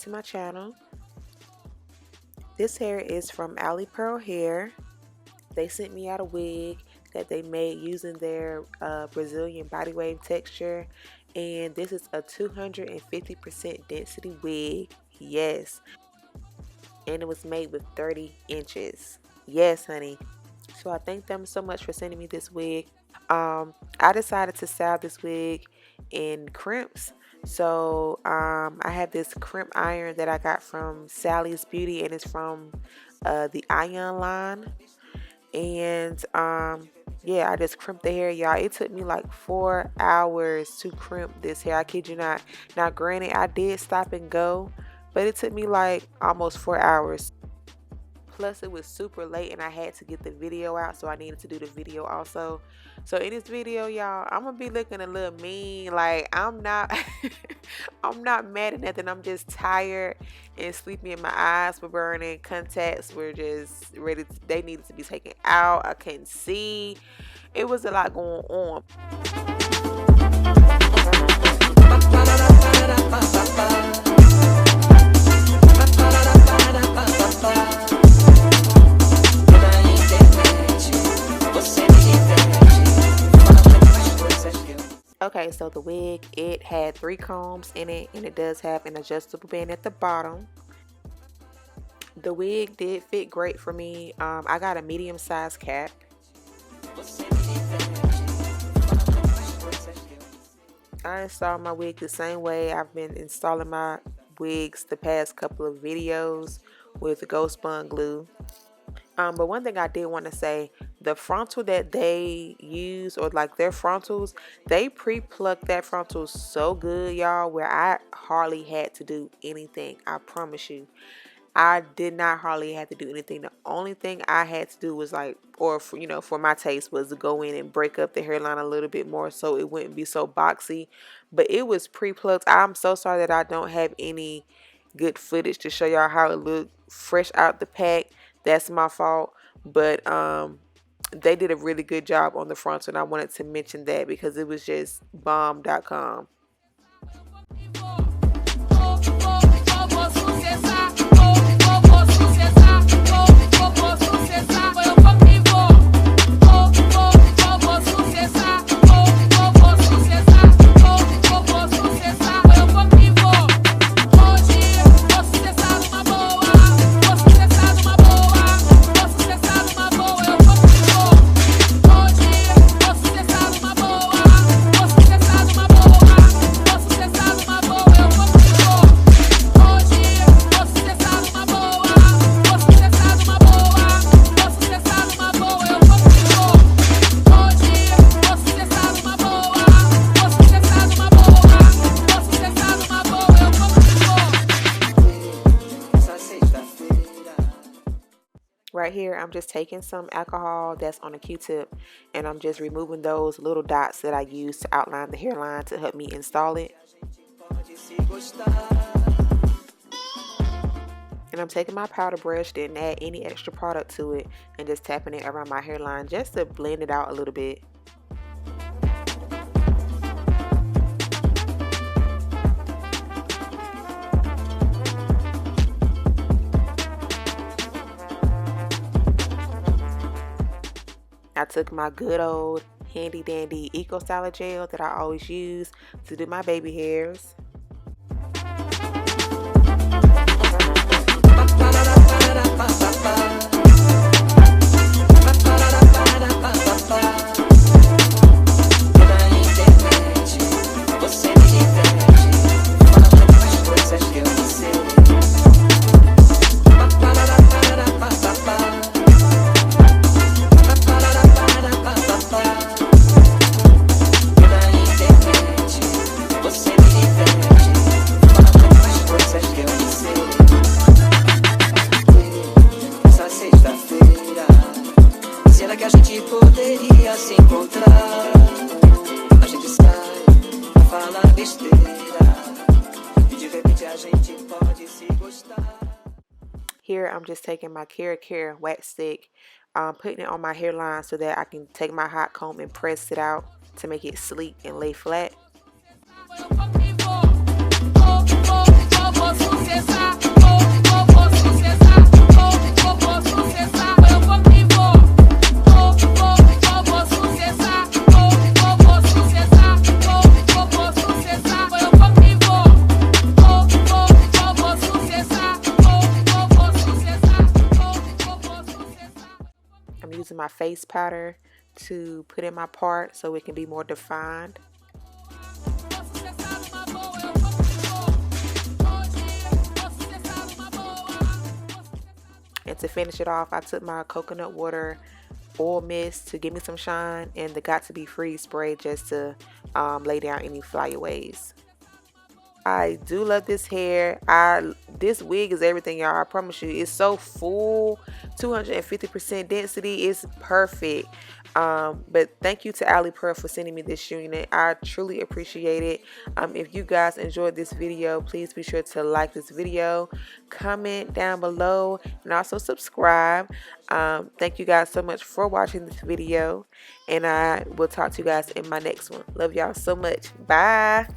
to my channel. This hair is from Alipearl Hair. They sent me out a wig that they made using their Brazilian body wave texture, and this is a 250% density wig. Yes, and it was made with 30 inches. Yes, honey. So I thank them so much for sending me this wig. I decided to style this wig in crimps. So I have this crimp iron that I got from Sally's Beauty, and it's from the Iron line. And yeah, I just crimped the hair, y'all. It took me like 4 hours to crimp this hair. I kid you not. Now granted, I did stop and go, but it took me like almost 4 hours. Plus it was super late and I had to get the video out, so I needed to do the video also. So in this video, y'all, I'm gonna be looking a little mean. Like, I'm not I'm not mad at nothing. I'm just tired and sleepy, and my eyes were burning. Contacts were just ready to, they needed to be taken out. I couldn't see. It was a lot going on. Okay, so the wig, it had 3 combs in it, and it does have an adjustable band at the bottom. The wig did fit great for me. I got a medium size cap. I installed my wig the same way I've been installing my wigs the past couple of videos, with ghost bond glue. But one thing I did want to say, the frontal that they use, or like their frontals, they pre-plucked that frontal so good, y'all, where I hardly had to do anything. I promise you, I did not hardly have to do anything. The only thing I had to do was like, or for, you know, for my taste, was to go in and break up the hairline a little bit more so it wouldn't be so boxy. But it was pre-plucked. I'm so sorry that I don't have any good footage to show y'all how it looked fresh out the pack. That's my fault. But they did a really good job on the front, and I wanted to mention that because it was just bomb.com. Right here, I'm just taking some alcohol that's on a Q-tip, and I'm just removing those little dots that I use to outline the hairline to help me install it. And I'm taking my powder brush, didn't add any extra product to it, and just tapping it around my hairline just to blend it out a little bit. I took my good old handy dandy Eco Styler gel that I always use to do my baby hairs. Here I'm just taking my Care wax stick, putting it on my hairline so that I can take my hot comb and press it out to make it sleek and lay flat. using my face powder to put in my part so it can be more defined. And to finish it off, I took my coconut water oil mist to give me some shine, and the Got To Be Free spray just to lay down any flyaways. I do love this hair. This wig is everything, y'all. I promise you. It's so full, 250% density. It's perfect. But thank you to Alipearl for sending me this unit. I truly appreciate it. If you guys enjoyed this video, please be sure to like this video, comment down below, and also subscribe. Thank you guys so much for watching this video, and I will talk to you guys in my next one. Love y'all so much. Bye.